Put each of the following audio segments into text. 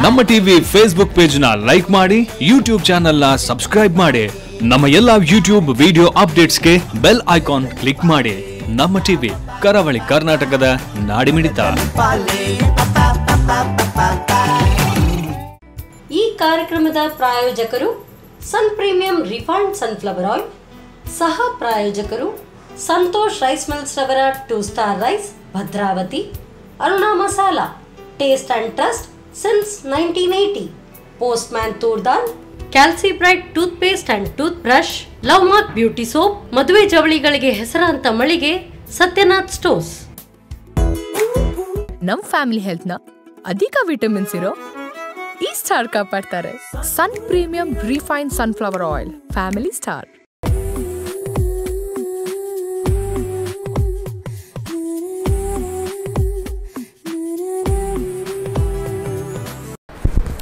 ನಮ್ಮ TV Facebook page ನ like ಮಾಡಿ, ಯೂಟ್ಯೂಬ್ ಚಾನೆಲ್ ನ ಸಬ್ಸ್ಕ್ರೈಬ್ ಮಾಡಿ. ನಮ್ಮ ಎಲ್ಲಾ ಯೂಟ್ಯೂಬ್ ವಿಡಿಯೋ ಅಪ್ಡೇಟ್ಸ್ಗೆ ಬೆಲ್ ಐಕಾನ್ ಕ್ಲಿಕ್ ಮಾಡಿ. ನಮ್ಮ ಟಿವಿ ಕರಾವಳಿ ಕರ್ನಾಟಕದ ನಾಡಿಮಿಡಿತ. ಈ ಕಾರ್ಯಕ್ರಮದ ಪ್ರಾಯೋಜಕರು sun premium refined sunflower oil, ಸಹ ಪ್ರಾಯೋಜಕರು ಸಂತೋಷ್ ರೈಸ್ ಮಿಲ್ಸ್ ರವರ 2 star rice Bhadravathi, Aruna masala taste and trust since 1980, postman ತೂರ್ದಾಲ್, calci bright toothpaste and toothbrush, love mark beauty soap, ಮದುವೆ ಜವಳಿಗಳಿಗೆ ಹೆಸರಾಂತ ಮಳಿಗೆ ಸತ್ಯನಾಥ್ ಸ್ಟೋರ್ಸ್. ನಮ್ ಫ್ಯಾಮಿಲಿ ಹೆಲ್ತ್ ನ ಅಧಿಕ ವಿಟಮಿನ್ಸ್ ಇರೋ ಈ ಸ್ಟಾರ್ ಕಾಪಾಡ್ತಾರೆ. Sun premium refine sunflower oil, family star.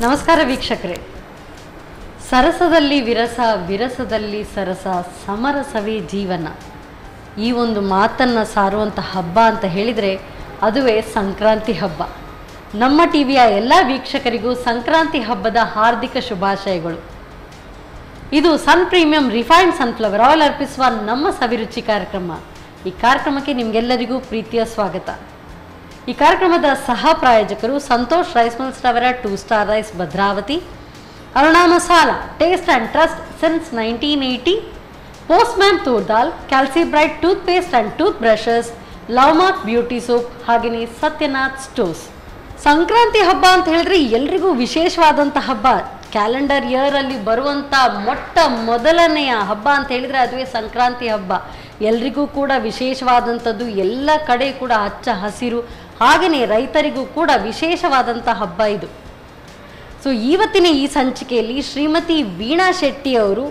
ನಮಸ್ಕಾರ ವೀಕ್ಷಕರೇ. ಸರಸದಲ್ಲಿ ವಿರಸ, ವಿರಸದಲ್ಲಿ ಸರಸ, ಸಮರಸವೇ ಜೀವನ, ಈ ಒಂದು ಮಾತನ್ನು ಸಾರುವಂಥ ಹಬ್ಬ ಅಂತ ಹೇಳಿದರೆ ಅದುವೇ ಸಂಕ್ರಾಂತಿ ಹಬ್ಬ. ನಮ್ಮ ಟಿವಿಯ ಎಲ್ಲ ವೀಕ್ಷಕರಿಗೂ ಸಂಕ್ರಾಂತಿ ಹಬ್ಬದ ಹಾರ್ದಿಕ ಶುಭಾಶಯಗಳು. ಇದು ಸನ್ ಪ್ರೀಮಿಯಂ ರಿಫೈನ್ಡ್ ಸನ್ಫ್ಲವರ್ ಆಯಿಲ್ ಅರ್ಪಿಸುವ ನಮ್ಮ ಸವಿರುಚಿ ಕಾರ್ಯಕ್ರಮ. ಈ ಕಾರ್ಯಕ್ರಮಕ್ಕೆ ನಿಮಗೆಲ್ಲರಿಗೂ ಪ್ರೀತಿಯ ಸ್ವಾಗತ. ಈ ಕಾರ್ಯಕ್ರಮದ ಸಹ ಪ್ರಾಯೋಜಕರು ಸಂತೋಷ್ ರೈಸ್ ಮಿಲ್ಸ್ ರವರ 2 star rice Bhadravathi, Aruna masala taste and trust since 1980, postman ತೂರ್ದಾಲ್, calci bright toothpaste and toothbrushes, love mark beauty soap, ಹಾಗೆಯೇ ಸತ್ಯನಾಥ್ ಸ್ಟೋರ್ಸ್. ಸಂಕ್ರಾಂತಿ ಹಬ್ಬ ಅಂತ ಹೇಳಿದ್ರೆ ಎಲ್ರಿಗೂ ವಿಶೇಷವಾದಂಥ ಹಬ್ಬ. ಕ್ಯಾಲೆಂಡರ್ ಇಯರಲ್ಲಿ ಬರುವಂಥ ಮೊದಲನೆಯ ಹಬ್ಬ ಅಂತ ಹೇಳಿದರೆ ಅದುವೇ ಸಂಕ್ರಾಂತಿ ಹಬ್ಬ. ಎಲ್ರಿಗೂ ಕೂಡ ವಿಶೇಷವಾದಂಥದ್ದು, ಎಲ್ಲ ಕಡೆ ಕೂಡ ಹಚ್ಚ ಹಸಿರು, ಹಾಗೆಯೇ ರೈತರಿಗೂ ಕೂಡ ವಿಶೇಷವಾದಂಥ ಹಬ್ಬ ಇದು. ಸೊ ಇವತ್ತಿನ ಈ ಸಂಚಿಕೆಯಲ್ಲಿ ಶ್ರೀಮತಿ ವೀಣಾ ಶೆಟ್ಟಿ ಅವರು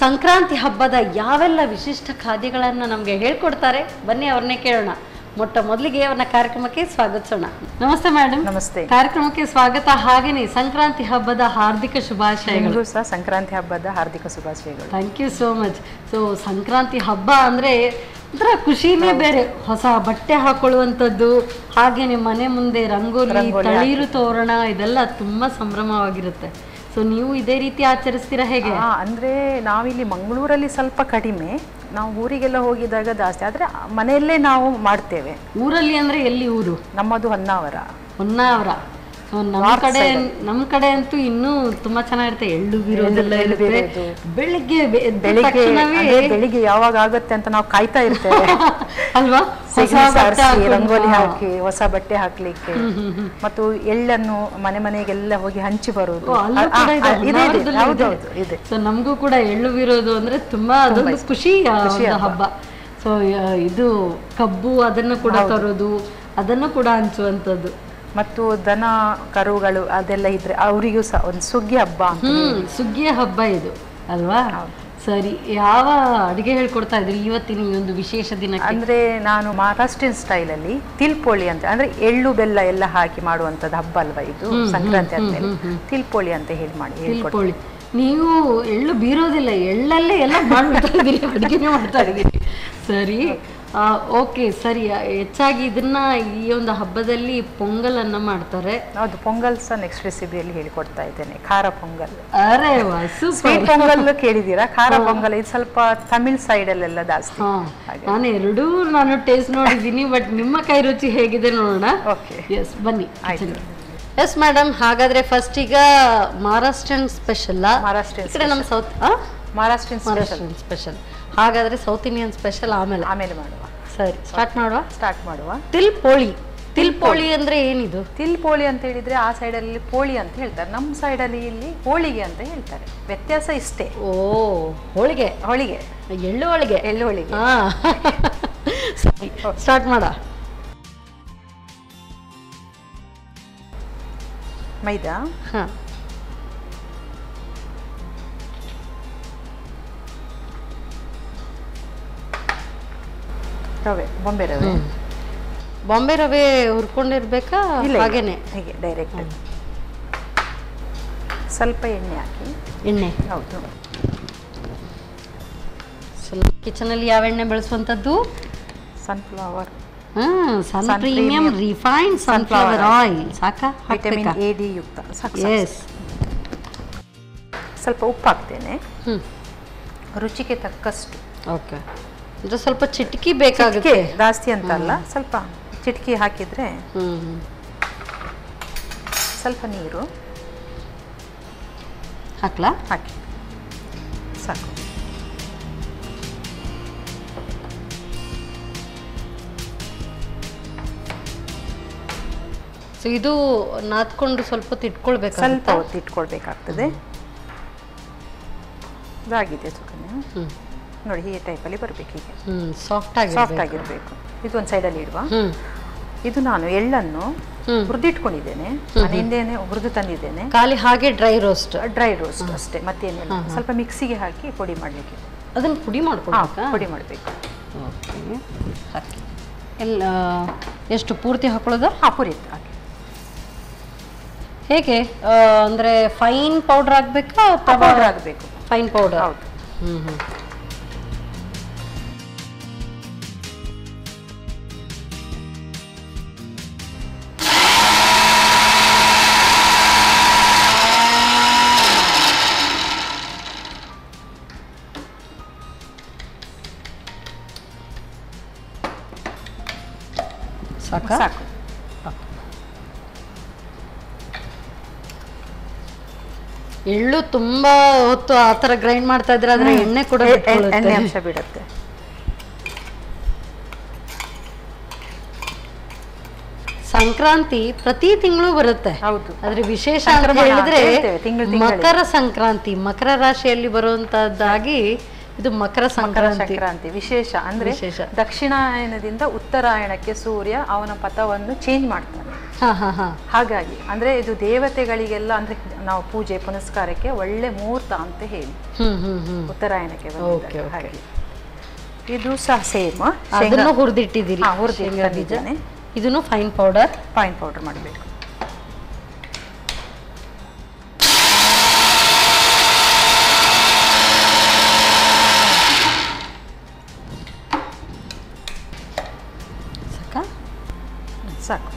ಸಂಕ್ರಾಂತಿ ಹಬ್ಬದ ಯಾವೆಲ್ಲ ವಿಶಿಷ್ಟ ಖಾದ್ಯಗಳನ್ನು ನಮಗೆ ಹೇಳ್ಕೊಡ್ತಾರೆ. ಬನ್ನಿ ಅವ್ರನ್ನೇ ಕೇಳೋಣ. ಮೊದಲಿಗೆ ಅವ್ರನ್ನ ಕಾರ್ಯಕ್ರಮಕ್ಕೆ ಸ್ವಾಗತಿಸೋಣ. ನಮಸ್ತೆ ಮೇಡಮ್. ನಮಸ್ತೆ. ಕಾರ್ಯಕ್ರಮಕ್ಕೆ ಸ್ವಾಗತ. ಹಾಗೇನೆ ಸಂಕ್ರಾಂತಿ ಹಬ್ಬದ ಹಾರ್ದಿಕ ಶುಭಾಶಯಗಳು. ಸಹ ಸಂಕ್ರಾಂತಿ ಹಬ್ಬದ ಹಾರ್ದಿಕ ಶುಭಾಶಯಗಳು. Thank you so much. So Sankranti ಹಬ್ಬ ಅಂದರೆ ಒಂಥರ ಖುಷಿನೇ ಬೇರೆ. ಹೊಸ ಬಟ್ಟೆ ಹಾಕೊಳ್ಳುವಂಥದ್ದು, ಹಾಗೇನೆ ಮನೆ ಮುಂದೆ ರಂಗೋಲಿ, ತಳಿರು ತೋರಣ, ಇದೆಲ್ಲ ತುಂಬಾ ಸಂಭ್ರಮವಾಗಿರುತ್ತೆ. ಸೊ ನೀವು ಇದೇ ರೀತಿ ಆಚರಿಸ್ತೀರಾ ಹೇಗೆ? ಅಂದರೆ ನಾವಿಲ್ಲಿ ಮಂಗಳೂರಲ್ಲಿ ಸ್ವಲ್ಪ ಕಡಿಮೆ, ನಾವು ಊರಿಗೆಲ್ಲ ಹೋಗಿದಾಗ ಜಾಸ್ತಿ, ಆದರೆ ಮನೆಯಲ್ಲೇ ನಾವು ಮಾಡ್ತೇವೆ. ಊರಲ್ಲಿ ಅಂದರೆ ಎಲ್ಲಿ ಊರು? ನಮ್ಮದು ಹೊನ್ನಾವರ. ನಮ್ಮ ಕಡೆ ಅಂತೂ ಇನ್ನೂ ತುಂಬಾ ಚೆನ್ನಾಗಿರುತ್ತೆ. ಎಳ್ಳು ಬೀರೋದೆಲ್ಲ ಇರುತ್ತೆ. ಬೆಳಿಗ್ಗೆ ಯಾವಾಗ ಆಗುತ್ತೆ ಅಂತ ನಾವು ಕಾಯ್ತಾ ಇರ್ತೇವೆ ಅಲ್ವಾ? ರಂಗೋಲಿ ಹಾಕಿ, ಹೊಸ ಬಟ್ಟೆ ಹಾಕ್ಲಿಕ್ಕೆ, ಮತ್ತು ಎಳ್ಳನ್ನು ಮನೆಗೆಲ್ಲ ಹೋಗಿ ಹಂಚಿ ಬರುವುದು. ಸೊ ನಮಗೂ ಕೂಡ ಎಳ್ಳು ಬೀರೋದು ಅಂದ್ರೆ ತುಂಬಾ ಅದೊಂದು ಖುಷಿ ಹಬ್ಬ. ಸೊ ಇದು ಕಬ್ಬು ಅದನ್ನು ಕೂಡ ತರೋದು, ಅದನ್ನು ಕೂಡ ಹಂಚುವಂಥದ್ದು. ಮತ್ತು ದನ ಕರುಗಳು ಅದೆಲ್ಲ ಇದ್ರೆ ಅವರಿಗೂ ಸಹ ಒಂದು ಸುಗ್ಗಿ ಹಬ್ಬ. ಸುಗ್ಗಿಯ ಹಬ್ಬ ಇದು ಅಲ್ವಾ? ಸರಿ, ಯಾವ ಅಡುಗೆ ಹೇಳ್ಕೊಡ್ತಾ ಇದ್ರಿ ಇವತ್ತಿನ ಈ ಒಂದು ವಿಶೇಷ ದಿನ? ಅಂದ್ರೆ ನಾನು ಮಹಾರಾಷ್ಟ್ರೀಯನ್ ಸ್ಟೈಲ್ ಅಲ್ಲಿ ತಿಲ್ಪೋಳಿ ಅಂತ, ಅಂದ್ರೆ ಎಳ್ಳು ಬೆಲ್ಲ ಎಲ್ಲ ಹಾಕಿ ಮಾಡುವಂತದ್ದು ಹಬ್ಬ ಅಲ್ವಾ ಇದು ಸಂಕ್ರಾಂತಿ ಆದ್ಮೇಲೆ. ತಿಲ್ಪೋಳಿ ಅಂತ ಹೇಳ್ಕೊಡ್ತೀನಿ. ನೀವು ಎಳ್ಳು ಬೀರೋದಿಲ್ಲ, ಎಳ್ಳಲ್ಲೇ ಎಲ್ಲ ಮಾಡ್ತಾ ಇದ್ದೀರಿ, ಅಡುಗೆನೇ ಮಾಡ್ತಾ ಇದ್ದೀರಿ. ಸರಿ, ಓಕೆ, ಸರಿ. ಹೆಚ್ಚಾಗಿ ಇದನ್ನ ಈ ಒಂದು ಹಬ್ಬದಲ್ಲಿ ಪೊಂಗಲ್ ಅನ್ನ ಮಾಡ್ತಾರೆ. ಹೌದು, ಪೊಂಗಲ್ ಸಹ ನೆಕ್ಸ್ಟ್ ರೆಸಿಪಿಯಲ್ಲಿ ಹೇಳಿಕೊಡ್ತಾ ಇದ್ದೇನೆ. ಖಾರ ಪೊಂಗಲ್. ಅರೆ ವಾ, ಸ್ವೀಟ್ ಪೊಂಗಲ್ ಕೇಳಿದ್ದೀರಾ? ಖಾರ ಪೊಂಗಲ್ ಇದು ಸ್ವಲ್ಪ ತಮಿಳ್ ಸೈಡ್ ಅಲ್ಲೆಲ್ಲ ಜಾಸ್ತಿ. ನಾನು ಟೇಸ್ಟ್ ನೋಡಿದ್ದೀನಿ, ಬಟ್ ನಿಮ್ಮ ಕೈ ರುಚಿ ಹೇಗಿದೆ ನೋಡೋಣ. ಓಕೆ, ಎಸ್, ಬನ್ನಿ. ಎಸ್ ಮೇಡಮ್, ಹಾಗಾದ್ರೆ ಫಸ್ಟ್ ಈಗ ಮಹಾರಾಷ್ಟ್ರನ್ ಸ್ಪೆಷಲ್, ನಮ್ಮ ಸೌತ್ ಮಹಾರಾಷ್ಟ್ರನ್ ಸ್ಪೆಷಲ್. ಹಾಗಾದ್ರೆ ಸೌತ್ ಇಂಡಿಯನ್ ಸ್ಪೆಷಲ್ ಆಮೇಲೆ ಮಾಡುವ. ಸರಿ, ಸ್ಟಾರ್ಟ್ ಮಾಡುವ. ತಿಲ್ಪೋಳಿ ಅಂದ್ರೆ ಏನಿದು? ತಿಲ್ಪೋಳಿ ಅಂತ ಹೇಳಿದ್ರೆ ಆ ಸೈಡಲ್ಲಿ ಪೋಳಿ ಅಂತ ಹೇಳ್ತಾರೆ, ನಮ್ಮ ಸೈಡಲ್ಲಿ ಇಲ್ಲಿ ಹೋಳಿಗೆ ಅಂತ ಹೇಳ್ತಾರೆ. ವ್ಯತ್ಯಾಸ ಇಷ್ಟೇ. ಓ, ಹೋಳಿಗೆ ಎಳ್ಳು ಹೋಳಿಗೆ. ಸರಿ, ಸ್ಟಾರ್ಟ್ ಮಾಡ. ಮೈದಾ, ರವೆ, ಬಾಂಬೆ ರವೆ ಹುರ್ಕೊಂಡಿರ್ಬೇಕಾ? ಹಾಗೇನೆ ಹೀಗೆ ಡೈರೆಕ್ಟ್. ಸ್ವಲ್ಪ ಎಣ್ಣೆ ಹಾಕಿ. ಎಣ್ಣೆ? ಹೌದು. ಕಿಚನಲ್ಲಿ ಯಾವ ಎಣ್ಣೆ ಬಳಸುವಂಥದ್ದು? ಸನ್ಫ್ಲವರ್ ಸನ್ ಪ್ರೀಮಿಯಂ ರಿಫೈನ್ಡ್ ಸನ್ಫ್ಲವರ್ ಆಯಿಲ್ ಸಾಕಾ? ವಿಟಮಿನ್ ಎ ಡಿ ಯುಕ್ತ. ಎಸ್. ಸ್ವಲ್ಪ ಉಪ್ಪು ಹಾಕ್ತೇನೆ, ರುಚಿಗೆ ತಕ್ಕಷ್ಟು. ಓಕೆ, ಇದು ಸ್ವಲ್ಪ ಚಿಟಕಿ ಬೇಕಾಗುತ್ತೆ, ಜಾಸ್ತಿ ಅಂತ ಅಲ್ಲ, ಸ್ವಲ್ಪ ಚಿಟಕಿ ಹಾಕಿದ್ರೆ. ಸ್ವಲ್ಪ ನೀರು ಹಾಕ್ಲಾ? ಹಾಕಿ ಸಾಕು. ಸೊ ಇದು ನಾದ್ಕೊಂಡು ಸ್ವಲ್ಪ ತಿಟ್ಕೊಳ್ಬೇಕು, ಸ್ವಲ್ಪ ಹೊತ್ತು ಇಟ್ಕೊಳ್ಬೇಕಾಗ್ತದೆ. ಇದಾಗಿದೆ ಸುಕನ್ಯಾ, ನೋಡಿ ಈ ಟೈಪಲ್ಲಿ ಬರಬೇಕು. ಹೀಗೆ ಸಾಫ್ಟ್ ಆಗಿರಬೇಕು. ಇದು ಒಂದು ಸೈಡಲ್ಲಿ ಇಡುವ. ಇದು ನಾನು ಎಳ್ಳನ್ನು ಹುರಿದಿಟ್ಕೊಂಡಿದ್ದೇನೆ, ಮನೆಯಿಂದೇನೆ ಹುರಿದು ತಂದಿದ್ದೇನೆ. ಖಾಲಿ ಹಾಗೆ ಡ್ರೈ ರೋಸ್ಟ್ ಅಷ್ಟೇ, ಮತ್ತೇನಿಲ್ಲ. ಸ್ವಲ್ಪ ಮಿಕ್ಸಿಗೆ ಹಾಕಿ ಪುಡಿ ಮಾಡಲಿಕ್ಕೆ. ಅದನ್ನು ಪುಡಿ ಮಾಡ್ಕೊಳ್ಬೇಕಾ? ಪುಡಿ ಮಾಡಬೇಕು. ಓಕೆ, ಹಾಕಿ. ಎಲ್ಲ ಎಷ್ಟು ಪೂರ್ತಿ ಹಾಕೊಳ್ಳೋದು? ಪುರಿ ಹಾಕಿ. ಹೇಗೆ ಅಂದರೆ ಫೈನ್ ಪೌಡರ್ ಆಗಬೇಕಾ? ಪೌಡರ್ ಆಗಬೇಕು. Fine powder. ಹೌದು. ಸಾಕು. ಎಳ್ಳು ತುಂಬಾ ಹೊತ್ತು ಆ ಥರ ಗ್ರೈಂಡ್ ಮಾಡ್ತಾ ಇದ್ರೆ ಅದರ ಎಣ್ಣೆ ಕೂಡ ಎಣ್ಣೆ ಅಂಶ ಬಿಡುತ್ತೆ. ಸಂಕ್ರಾಂತಿ ಪ್ರತಿ ತಿಂಗಳು ಬರುತ್ತೆ. ಹೌದು. ಅದ್ರ ವಿಶೇಷ ಅಂತ ಹೇಳಿದ್ರೆ ಮಕರ ಸಂಕ್ರಾಂತಿ, ಮಕರ ರಾಶಿಯಲ್ಲಿ ಬರುವಂತದ್ದಾಗಿ ಇದು ಮಕರ ಸಂಕ್ರಾಂತಿ ವಿಶೇಷ. ಅಂದ್ರೆ ದಕ್ಷಿಣಾಯನದಿಂದ ಉತ್ತರಾಯಣಕ್ಕೆ ಸೂರ್ಯ ಅವನ ಪಥವನ್ನು ಚೇಂಜ್ ಮಾಡ್ತಾನೆ. ಹಾಗಾಗಿ ಅಂದ್ರೆ ಇದು ದೇವತೆಗಳಿಗೆಲ್ಲ ಅಂದ್ರೆ ನಾವು ಪೂಜೆ ಪುನಸ್ಕಾರಕ್ಕೆ ಒಳ್ಳೆ ಮುಹೂರ್ತ ಅಂತ ಹೇಳಿ ಉತ್ತರಾಯಣಕ್ಕೆ ಹಾಗೆ. ಇದು ಸಹ ಸೇಮ್, ಅದನ್ನು ಹುರಿದಿಟ್ಟಿದ್ದೀರಿ. ಹುರಿದಿಟ್ಟಿದ್ದೇನೆ. ಇದನ್ನು ಫೈನ್ ಪೌಡರ್ ಮಾಡಬೇಕು. ಸಾಕು.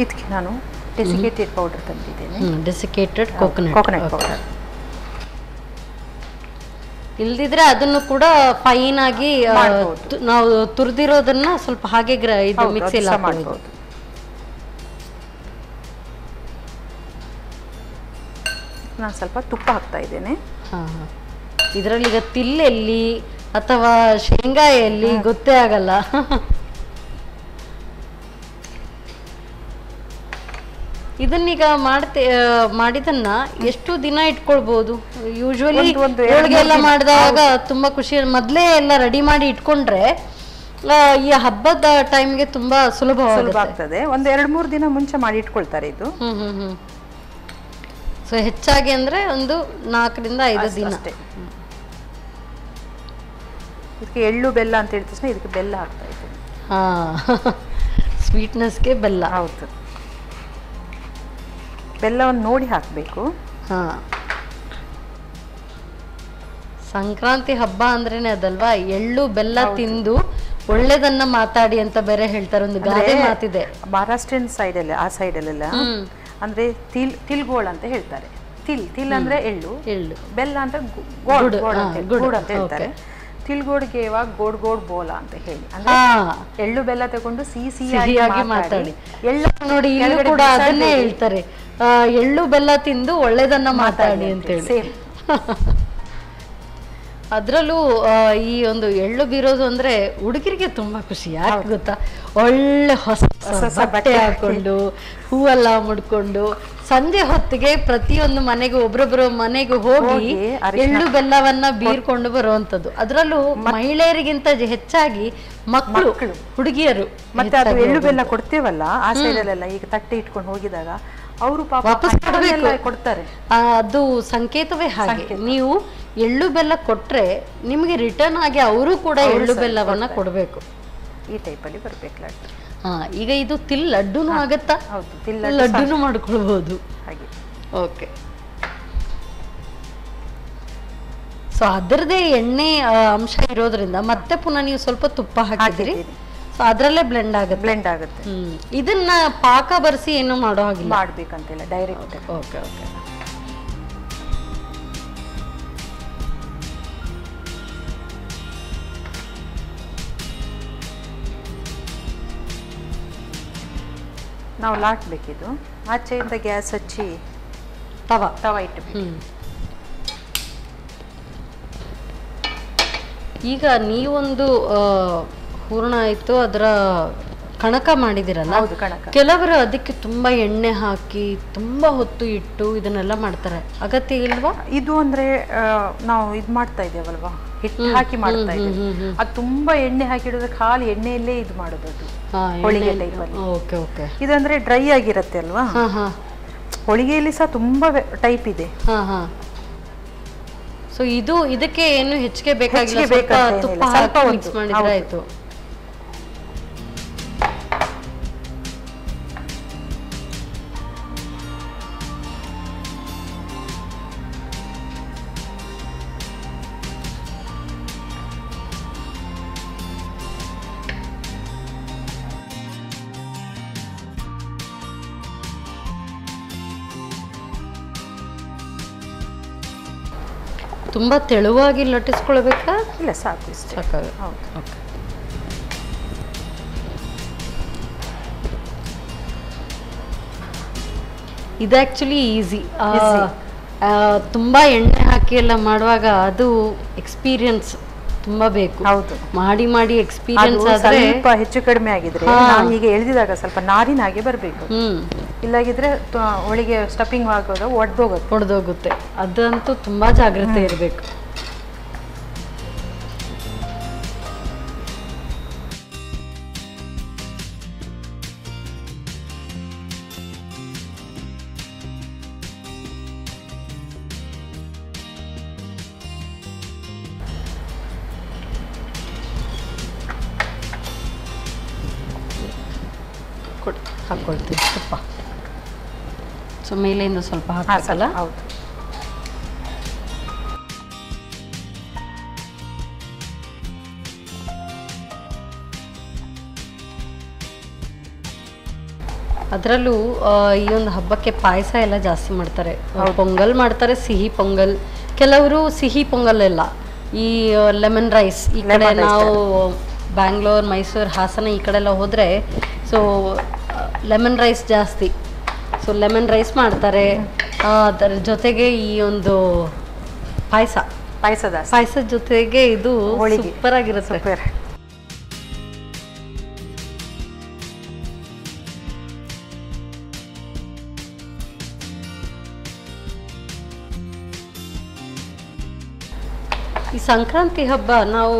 ಇದಕ್ಕೆ ನಾನು ಡೆಸಿಕೇಟೆಡ್ ಪೌಡರ್ ತಂದಿದ್ದೇನೆ. Desiccated coconut powder. ಇಲ್ದಿದ್ರೆ ಅದನ್ನು ಕೂಡ ಫೈನ್ ಆಗಿ ನಾವು ತುರಿದಿರೋದನ್ನ ಸ್ವಲ್ಪ ಹಾಗೆ ಇದು ಮಿಕ್ಸಿಯಲ್ಲಿ ಮಾಡಬಹುದು. ನಾನು ಸ್ವಲ್ಪ ತುಪ್ಪ ಹಾಕ್ತಾ ಇದ್ದೇನೆ. ಇದರಲ್ಲಿ ಈಗ ತಿಲ್ಲೆಲ್ಲಿ ಅಥವಾ ಶೇಂಗಾ ಎಲ್ಲಿ ಗೊತ್ತೇ ಆಗಲ್ಲ. ಇದನ್ನೀಗ ಮಾಡಿದನ್ನ ಎಷ್ಟು ದಿನ ಇಟ್ಕೊಳ್ಬಹುದು? ಯೂಶುವಲಿ ಹೋಳಿಗೆ ಎಲ್ಲ ಮಾಡಿದಾಗ ತುಂಬಾ ಖುಷಿ. ಮೊದಲೇ ಎಲ್ಲ ರೆಡಿ ಮಾಡಿ ಇಟ್ಕೊಂಡ್ರೆ ಈ ಹಬ್ಬದ ಟೈಮ್ಗೆ ತುಂಬಾ ಸುಲಭ ಆಗ್ತದೆ. ಒಂದು 2-3 ದಿನ ಮುಂಚೆ ಮಾಡಿ ಇಟ್ಕೊಳ್ತಾರೆ ಇದು. ಸೊ ಹೆಚ್ಚಾಗಿ ಅಂದ್ರೆ ಒಂದು 4ರಿಂದ 5 ದಿನ. ಇದಕ್ಕೆ ಎಳ್ಳು ಬೆಲ್ಲ ಅಂತ ಹೇಳಿದ ತಕ್ಷಣ ಇದಕ್ಕೆ ಬೆಲ್ಲ ಹಾಕ್ತಾ ಇದ್ದೀನಿ. ಸ್ವೀಟ್ನೆಸ್ಗೆ ಬೆಲ್ಲ. ಹೌದು, ಬೆಲ್ಲವನ್ನು ನೋಡಿ ಹಾಕಬೇಕು. ಸಂಕ್ರಾಂತಿ ಹಬ್ಬ ಅಂದ್ರೇನೆ ಅದಲ್ವಾ, ಎಳ್ಳು ಬೆಲ್ಲ ತಿಂದು ಒಳ್ಳೇದನ್ನ ಮಾತಾಡಿ ಅಂತ ಬೇರೆ ಹೇಳ್ತಾರೆ. ಒಂದು ಗಾದೆ ಮಾತಿದೆ ಮಹಾರಾಷ್ಟ್ರೀಯನ್ ಸೈಡಲ್ಲಿ, ಆ ಸೈಡಲ್ಲೆಲ್ಲ ಅಂದ್ರೆ ತಿಲ್ಗೋಳ್ ಅಂತ ಹೇಳ್ತಾರೆ. ತಿಲ್ ಅಂದ್ರೆ ಎಳ್ಳು, ಬೆಲ್ಲ ಅಂತ ಗೋಡ್ ಅಂತ ಹೇಳ್ತಾರೆ. ತಿಲ್ಗೋಡ್ಗೆ ಗೋಡ್ ಬೋಲ ಅಂತ ಹೇಳಿ, ಅಂದ್ರೆ ಎಳ್ಳು ಬೆಲ್ಲ ತಗೊಂಡು ಸಿಹಿಯಾಗಿ ಮಾತಾಡಿ. ಎಳ್ಳು ನೋಡಿ ಇಲ್ಲೂ ಕೂಡ ಅದನ್ನೇ ಹೇಳ್ತಾರೆ, ಎಳ್ಳು ಬೆಲ್ಲ ತಿಂದು ಒಳ್ಳೇದನ್ನ ಮಾತಾಡಿ ಅಂತೇಳಿ. ಅದ್ರಲ್ಲೂ ಈ ಒಂದು ಎಳ್ಳು ಬೀರೋದು ಅಂದ್ರೆ ಹುಡುಗರಿಗೆ ತುಂಬಾ ಖುಷಿ. ಯಾಕೆ ಗೊತ್ತಾ, ಒಳ್ಳೆ ಹೊಸ ಬಟ್ಟೆ ಹಾಕೊಂಡು ಹೂವೆಲ್ಲ ಮುಡ್ಕೊಂಡು ಸಂಜೆ ಹೊತ್ತಿಗೆ ಪ್ರತಿಯೊಂದು ಮನೆಗೂ ಒಬ್ರೊಬ್ರು ಮನೆಗೂ ಹೋಗಿ ಎಳ್ಳು ಬೆಲ್ಲವನ್ನ ಬೀರ್ಕೊಂಡು ಬರುವಂತದ್ದು. ಅದ್ರಲ್ಲೂ ಮಹಿಳೆಯರಿಗಿಂತ ಹೆಚ್ಚಾಗಿ ಮಕ್ಕಳು, ಹುಡುಗಿಯರು. ಮತ್ತೆ ಅದು ಎಳ್ಳು ಬೆಲ್ಲ ಕೊಡ್ತೇವಲ್ಲ ಆ ಸೈಡಲ್ಲೆಲ್ಲ, ಈಗ ತಟ್ಟೆ ಇಟ್ಕೊಂಡು ಹೋಗಿದಾಗ ಅವರು ವಾಪಸ್ ಕೊಡ್ತಾರೆ. ಅದು ಸಂಕೇತವೇ ಹಾಗೆ. ನೀವು ಎಳ್ಳು ಬೆಲ್ಲ ಕೊಟ್ರೆ ನಿಮಗೆ ರಿಟರ್ನ್ ಆಗಿ ಅವರು ಕೂಡ ಎಳ್ಳು ಬೆಲ್ಲವನ್ನ ಕೊಡಬೇಕು. ಈ ಟೈಪಲ್ಲಿ ಬರ್ಬೇಕು. ಈಗ ಇದು ತಿಲ್ ಲಡ್ಡುನು ಆಗತ್ತಾ? ಹೌದು, ತಿಲ್ ಲಡ್ಡುನು ಮಾಡ್ಕೊಳ್ಬಹುದು ಹಾಗೆ. ಓಕೆ. ಸೊ ಅದರದೇ ಎಣ್ಣೆ ಅಂಶ ಇರೋದ್ರಿಂದ ಮತ್ತೆ ಪುನಃ ನೀವು ಸ್ವಲ್ಪ ತುಪ್ಪ ಹಾಕಿದಿರಿ, ಸೊ ಅದರಲ್ಲೇ ಬ್ಲೆಂಡ್ ಆಗುತ್ತೆ. ಇದನ್ನ ಪಾಕ ಬರ್ಸಿ ಏನು ಮಾಡೋ ಹಾಗಿಲ್ಲ, ಮಾಡ್ಬೇಕಂತಿಲ್ಲ, ಡೈರೆಕ್ಟ್. Okay okay. ನಾವು ಲಾಟ್ಬೇಕಿದು. ಆಚೆಯಿಂದ ಗ್ಯಾಸ್ ಹಚ್ಚಿ ತವ ಇಟ್ಟು. ಈಗ ನೀವೊಂದು ಹೂರ್ಣ ಆಯ್ತು, ಅದರ ಕಣಕ ಮಾಡಿದಿರಲ್ಲ, ಕೆಲವರು ಅದಕ್ಕೆ ತುಂಬಾ ಎಣ್ಣೆ ಹಾಕಿ ತುಂಬಾ ಹೊತ್ತು ಇಟ್ಟು ಇದನ್ನೆಲ್ಲ ಮಾಡ್ತಾರೆ, ಅಗತ್ಯ ಇಲ್ವಾ? ಇದು ಅಂದ್ರೆ ನಾವು ಇದು ಮಾಡ್ತಾ ಇದ್ದೇವಲ್ವಾ, ಹಿಟ್ಟು ಹಾಕಿ ಮಾಡ್ತಾ ಇದ್ದೇವೆ, ಅದು ತುಂಬಾ ಎಣ್ಣೆ ಹಾಕಿಡಿದ್ರೆ ಖಾಲಿ ಎಣ್ಣೆಯಲ್ಲೇ ಇದು ಮಾಡೋದು, ಅದು ಹೋಳಿಗೆ ಟೈಪಲ್ಲಿ. Okay okay. ಇದಂದ್ರೆ ಡ್ರೈ ಆಗಿರುತ್ತೆ ಅಲ್ವಾ, ಹೋಳಿಗೆಯಲ್ಲಿ ಸಹ ತುಂಬಾ ಟೈಪ್ ಇದೆ. ಸೊ ಇದಕ್ಕೆ ಏನು ಹೆಚ್ಚಿಗೆ ಬೇಕಾಗಿಲ್ಲ, ತುಪ್ಪ ಹಾಕಿ ಮಿಕ್ಸ್ ಮಾಡಿದ್ರೆ ಆಯ್ತು. ತುಂಬಾ ತೆಳುವಾಗಿ ಲಟ್ಟಿಸ್ಕೊಳ್ಬೇಕಾ? ಇಲ್ಲ, ಸಾಕು, ಸಾಕಾಗ. ಓಕೆ. ಇದು ಆಕ್ಚುಲಿ ಈಸಿ. ತುಂಬಾ ಎಣ್ಣೆ ಹಾಕಿ ಎಲ್ಲ ಮಾಡುವಾಗ ಅದು ಎಕ್ಸ್ಪೀರಿಯನ್ಸ್ ತುಂಬಾ ಬೇಕು. ಹೌದು, ಮಾಡಿ ಮಾಡಿ ಎಕ್ಸ್ಪೀರಿಯನ್ಸ್ ಆದ್ರೆ ಸ್ವಲ್ಪ ಹೆಚ್ಚು ಕಡಿಮೆ ಆಗಿದ್ರೆ, ನಾನು ಈಗ ಎಳೆದಿದಾಗ ಸ್ವಲ್ಪ ನಾರಿನ ಹಾಗೆ ಬರಬೇಕು, ಇಲ್ಲಾಗಿದ್ರೆ ಹೋಳಿಗೆ ಸ್ಟಫಿಂಗ್ ಆಗೋದು ಒಡೆದೋಗುತ್ತೆ. ಅದಂತೂ ತುಂಬಾ ಜಾಗ್ರತೆ ಇರಬೇಕು. ಹಾಕೊಳ್ತೀವಿ ತುಪ್ಪ. ಸೊ ಮೇಲೆಯಿಂದ ಸ್ವಲ್ಪ ಹಾಕಲ್ಲ? ಹೌದು. ಅದರಲ್ಲೂ ಈ ಒಂದು ಹಬ್ಬಕ್ಕೆ ಪಾಯಸ ಎಲ್ಲ ಜಾಸ್ತಿ ಮಾಡ್ತಾರೆ. ಪೊಂಗಲ್ ಮಾಡ್ತಾರೆ, ಸಿಹಿ ಪೊಂಗಲ್. ಕೆಲವರು ಸಿಹಿ ಪೊಂಗಲ್ ಎಲ್ಲ, ಈ ಲೆಮನ್ ರೈಸ್, ಈ ಕಡೆ ನಾವು ಬ್ಯಾಂಗ್ಳೂರ್, ಮೈಸೂರು, ಹಾಸನ ಈ ಕಡೆ ಎಲ್ಲ ಹೋದರೆ ಸೊ ಲೆಮನ್ ರೈಸ್ ಜಾಸ್ತಿ. ಸೊ ಲೆಮನ್ ರೈಸ್ ಮಾಡ್ತಾರೆ, ಅದರ ಜೊತೆಗೆ ಈ ಒಂದು ಪಾಯಸದ ಜೊತೆಗೆ ಇದು ಸೂಪರ್ ಆಗಿರುತ್ತೆ. ಈ ಸಂಕ್ರಾಂತಿ ಹಬ್ಬ ನಾವು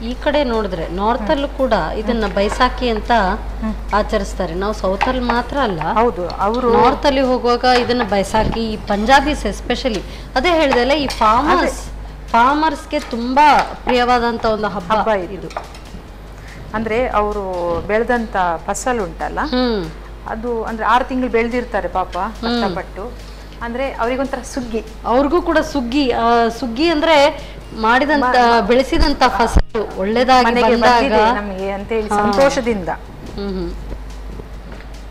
ಈ ಕಡೆ ನೋಡಿದ್ರೆ ನಾರ್ತ್ ಅಲ್ಲೂ ಕೂಡ ಇದನ್ನ ಬೈಸಾಖಿ ಅಂತ ಆಚರಿಸ್ತಾರೆ. ನಾವು ಸೌತ್ ಅಲ್ಲಿ ಮಾತ್ರ ಅಲ್ಲ, ಹೌದು, ಅವರು ನಾರ್ತ್ ಅಲ್ಲಿ ಹೋಗುವಾಗ ಇದನ್ನ ಬೈಸಾಖಿ, ಈ ಪಂಜಾಬೀಸ್ ಎಸ್ಪೆಷಲಿ, ಅದೇ ಹೇಳಿದೆಲ್ಲ, ಈ ಫಾರ್ಮರ್ಸ್ಗೆ ತುಂಬಾ ಪ್ರಿಯವಾದಂತ ಒಂದು ಹಬ್ಬ ಇದು. ಅಂದ್ರೆ ಅವರು ಬೆಳೆದಂತ ಫಸಲ್ ಉಂಟಲ್ಲ, ಅದು ಅಂದ್ರೆ 6 ತಿಂಗಳು ಬೆಳೆದಿರ್ತಾರೆ ಪಾಪ ಕಷ್ಟಪಟ್ಟು. ಅಂದ್ರೆ ಅವರಿಗೊಂಥರ ಸುಗ್ಗಿ, ಅವ್ರಿಗೂ ಕೂಡ ಸುಗ್ಗಿ ಅಂದ್ರೆ ಮಾಡಿದಂತ ಬೆಳೆಸಿದಂತ ಫಸಲು ಒಳ್ಳೆದಾಗಿ ಬಂದಾಗ ನಮಗೆ ಅಂತ ಹೇಳಿ ಸಂತೋಷದಿಂದ.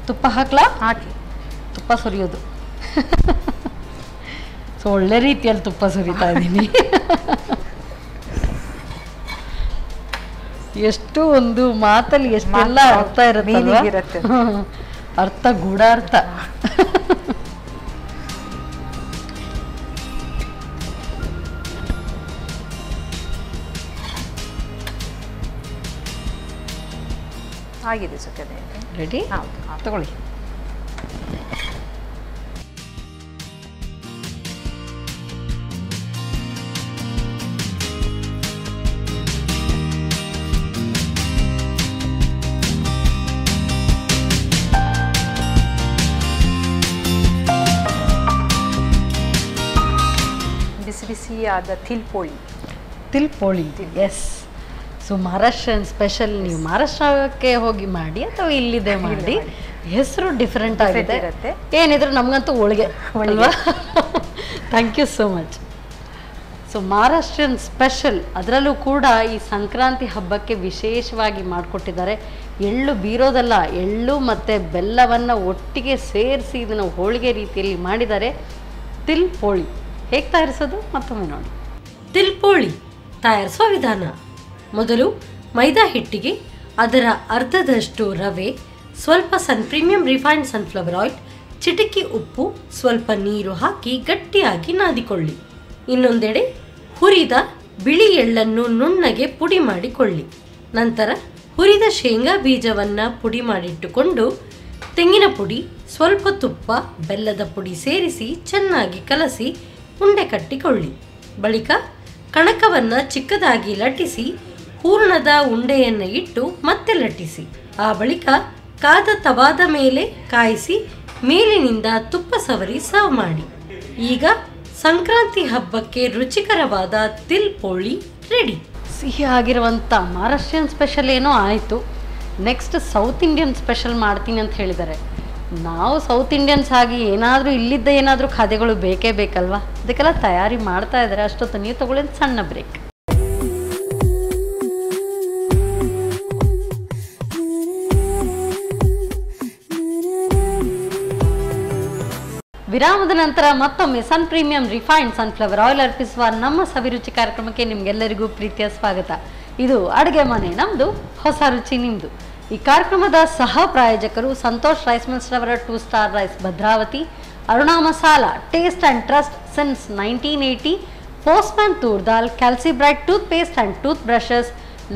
ತುಪ್ಪ ಹಾಕ್ಲಾ? ಹಾಕಿ ತುಪ್ಪ ಸುರಿಯೋದು. ಸೊ ಒಳ್ಳೆ ರೀತಿಯಲ್ಲಿ ತುಪ್ಪ ಸುರಿತಾ ಇದ್ದೀನಿ. ಎಷ್ಟು ಒಂದು ಮಾತಲ್ಲಿ ಎಷ್ಟೆಲ್ಲ ಅರ್ಥ ಇರುತ್ತೆ, ಅರ್ಥ ಗೂಢಾರ್ಥ. ಆಗಿದೆ ಸುಖದೆ. ರೆಡಿ? ತಗೊಳ್ಳಿ. ಬಿಸಿ ಬಿಸಿಯಾದ ತಿಲ್ಪೋಳಿ. ಎಸ್. ಸೊ ಮಹಾರಾಷ್ಟ್ರನ್ ಸ್ಪೆಷಲ್ ನೀವು ಮಹಾರಾಷ್ಟ್ರಕ್ಕೆ ಹೋಗಿ ಮಾಡಿ ಅಥವಾ ಇಲ್ಲಿದೆ ಮಾಡಿ, ಹೆಸರು ಡಿಫ್ರೆಂಟ್ ಆಗಿದೆ. ಏನಿದ್ರು ನಮಗಂತೂ ಹೋಳಿಗೆ ಅಲ್ವಾ. Thank you so much. So Maharashtrian special, ಅದರಲ್ಲೂ ಕೂಡ ಈ ಸಂಕ್ರಾಂತಿ ಹಬ್ಬಕ್ಕೆ ವಿಶೇಷವಾಗಿ ಮಾಡಿಕೊಟ್ಟಿದ್ದಾರೆ. ಎಳ್ಳು ಬೀರೋದಲ್ಲ, ಎಳ್ಳು ಮತ್ತು ಬೆಲ್ಲವನ್ನು ಒಟ್ಟಿಗೆ ಸೇರಿಸಿ ಇದನ್ನು ಹೋಳಿಗೆ ರೀತಿಯಲ್ಲಿ ಮಾಡಿದ್ದಾರೆ. ತಿಲ್ ಪೋಳಿ ಹೇಗೆ ತಯಾರಿಸೋದು ಮತ್ತೊಮ್ಮೆ ನೋಡಿ. ತಿಲ್ ಪೋಳಿ ತಯಾರಿಸುವ ವಿಧಾನ: ಮೊದಲು ಮೈದಾ ಹಿಟ್ಟಿಗೆ ಅದರ ಅರ್ಧದಷ್ಟು ರವೆ, ಸ್ವಲ್ಪ ಪ್ರೀಮಿಯಂ ರಿಫೈನ್ಡ್ ಸನ್ಫ್ಲವರ್ ಆಯಿಲ್, ಚಿಟಿಕೆ ಉಪ್ಪು, ಸ್ವಲ್ಪ ನೀರು ಹಾಕಿ ಗಟ್ಟಿಯಾಗಿ ನಾದಿಕೊಳ್ಳಿ. ಇನ್ನೊಂದೆಡೆ ಹುರಿದ ಬಿಳಿ ಎಳ್ಳನ್ನು ನುಣ್ಣಗೆ ಪುಡಿ ಮಾಡಿಕೊಳ್ಳಿ. ನಂತರ ಹುರಿದ ಶೇಂಗಾ ಬೀಜವನ್ನು ಪುಡಿ ಮಾಡಿಟ್ಟುಕೊಂಡು ತೆಂಗಿನ ಪುಡಿ, ಸ್ವಲ್ಪ ತುಪ್ಪ, ಬೆಲ್ಲದ ಪುಡಿ ಸೇರಿಸಿ ಚೆನ್ನಾಗಿ ಕಲಸಿ ಉಂಡೆ ಕಟ್ಟಿಕೊಳ್ಳಿ. ಬಳಿಕ ಕಣಕವನ್ನು ಚಿಕ್ಕದಾಗಿ ಲಟ್ಟಿಸಿ ಹೂರಣದ ಉಂಡೆಯನ್ನು ಇಟ್ಟು ಮತ್ತೆ ಲಟ್ಟಿಸಿ. ಆ ಬಳಿಕ ಕಾದ ತವಾದ ಮೇಲೆ ಕಾಯಿಸಿ ಮೇಲಿನಿಂದ ತುಪ್ಪ ಸವರಿ ಸರ್ವ್ ಮಾಡಿ. ಈಗ ಸಂಕ್ರಾಂತಿ ಹಬ್ಬಕ್ಕೆ ರುಚಿಕರವಾದ ತಿಲ್ ಪೋಳಿ ರೆಡಿ. ಸಿಹಿ ಆಗಿರುವಂಥ ಮಹಾರಾಷ್ಟ್ರೀಯನ್ ಸ್ಪೆಷಲ್ ಏನೋ ಆಯಿತು. ನೆಕ್ಸ್ಟ್ ಸೌತ್ ಇಂಡಿಯನ್ ಸ್ಪೆಷಲ್ ಮಾಡ್ತೀನಿ ಅಂತ ಹೇಳಿದ್ದಾರೆ. ನಾವು ಸೌತ್ ಇಂಡಿಯನ್ಸ್ ಆಗಿ ಏನಾದರೂ ಇಲ್ಲಿದ್ದ ಏನಾದರೂ ಖಾದ್ಯಗಳು ಬೇಕೇ ಬೇಕಲ್ವಾ, ಅದಕ್ಕೆಲ್ಲ ತಯಾರಿ ಮಾಡ್ತಾ ಇದ್ದಾರೆ. ಅಷ್ಟೊತ್ತು ನೀವು ತಗೊಳ್ಳಿ ಸಣ್ಣ ಬ್ರೇಕ್. ವಿರಾಮದ ನಂತರ ಮತ್ತೊಮ್ಮೆ ಸನ್ ಪ್ರೀಮಿಯಂ ರಿಫೈನ್ಡ್ ಸನ್ಫ್ಲವರ್ ಆಯಿಲ್ ಅರ್ಪಿಸುವ ನಮ್ಮ ಸವಿರುಚಿ ಕಾರ್ಯಕ್ರಮಕ್ಕೆ ನಿಮಗೆಲ್ಲರಿಗೂ ಪ್ರೀತಿಯ ಸ್ವಾಗತ. ಇದು ಅಡುಗೆ ಮನೆ ನಮ್ಮದು, ಹೊಸ ರುಚಿ ನಿಮ್ಮದು. ಈ ಕಾರ್ಯಕ್ರಮದ ಸಹ ಪ್ರಾಯೋಜಕರು ಸಂತೋಷ್ ರೈಸ್ ಮಿಲ್ಸ್ ರವರ 2 star rice Bhadravathi, Aruna masala taste and trust since 1980, postman ತೂರ್ ದಾಲ್, calcibright toothpaste and toothbrushes,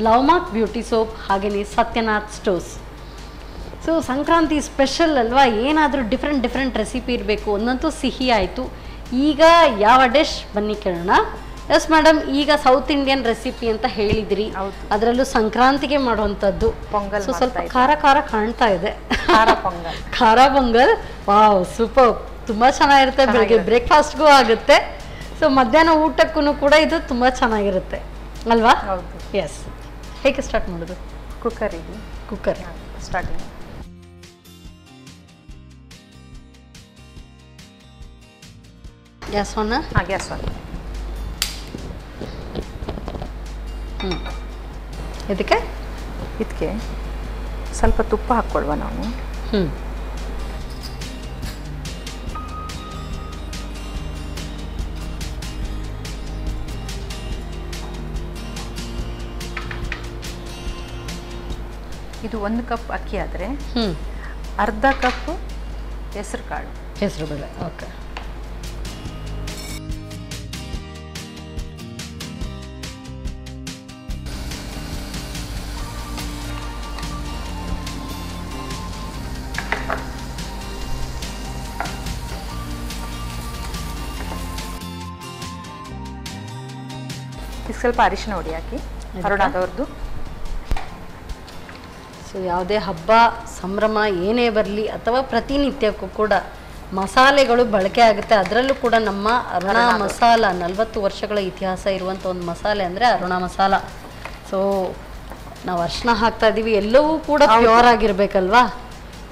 lovemark beauty soap, ಹಾಗೆಯೇ Satyanath stores. So Sankranti special ಅಲ್ವಾ, ಏನಾದರೂ ಡಿಫ್ರೆಂಟ್ ರೆಸಿಪಿ ಇರಬೇಕು. ಒಂದಂತೂ ಸಿಹಿ ಆಯಿತು. ಈಗ ಯಾವ ಡಿಶ್ ಬನ್ನಿ ಕೇಳೋಣ. ಎಸ್ ಮೇಡಮ್, ಈಗ ಸೌತ್ ಇಂಡಿಯನ್ ರೆಸಿಪಿ ಅಂತ ಹೇಳಿದಿರಿ, ಅದರಲ್ಲೂ ಸಂಕ್ರಾಂತಿಗೆ ಮಾಡುವಂಥದ್ದು. ಪೊಂಗಲ್ ಸೊ ಸ್ವಲ್ಪ ಖಾರ ಕಾಣ್ತಾ ಇದೆ. ಖಾರ ಪೊಂಗಲ್, ವಾವ್ ಸೂಪರ್, ತುಂಬ ಚೆನ್ನಾಗಿರುತ್ತೆ. ಬೆಳಿಗ್ಗೆ ಬ್ರೇಕ್ಫಾಸ್ಟ್ಗೂ ಆಗುತ್ತೆ. ಸೊ ಮಧ್ಯಾಹ್ನ ಊಟಕ್ಕೂ ಕೂಡ ಇದು ತುಂಬ ಚೆನ್ನಾಗಿರುತ್ತೆ ಅಲ್ವಾ. ಎಸ್, ಹೇಗೆ ಸ್ಟಾರ್ಟ್ ಮಾಡೋದು? Cooker starting. Gas on? Gas on. ಇದಕ್ಕೆ ಸ್ವಲ್ಪ ತುಪ್ಪ ಹಾಕ್ಕೊಳ್ವಾ ನಾವು. ಇದು 1 ಕಪ್ ಅಕ್ಕಿ ಆದರೆ ಅರ್ಧ ಕಪ್ ಹೆಸರು ಬೇಳೆ. ಓಕೆ. ಸ್ವಲ್ಪ ಅರಿಶಿನ ಹೊಡಿ ಹಾಕಿ, ಅರುಣಾದವ್ರದ್ದು. ಸೊ ಯಾವುದೇ ಹಬ್ಬ ಸಂಭ್ರಮ ಏನೇ ಬರಲಿ ಅಥವಾ ಪ್ರತಿನಿತ್ಯಕ್ಕೂ ಕೂಡ ಮಸಾಲೆಗಳು ಬಳಕೆ ಆಗುತ್ತೆ. ಅದರಲ್ಲೂ ಕೂಡ ನಮ್ಮ ಅರುಣಾ ಮಸಾಲ 40 ವರ್ಷಗಳ ಇತಿಹಾಸ ಇರುವಂಥ ಒಂದು ಮಸಾಲೆ ಅಂದರೆ ಅರುಣಾ ಮಸಾಲ. ಸೊ ನಾವು ಅರಿಶಿನ ಹಾಕ್ತಾ ಇದ್ದೀವಿ, ಎಲ್ಲವೂ ಕೂಡ ಪ್ಯೂರ್ ಆಗಿರಬೇಕಲ್ವಾ.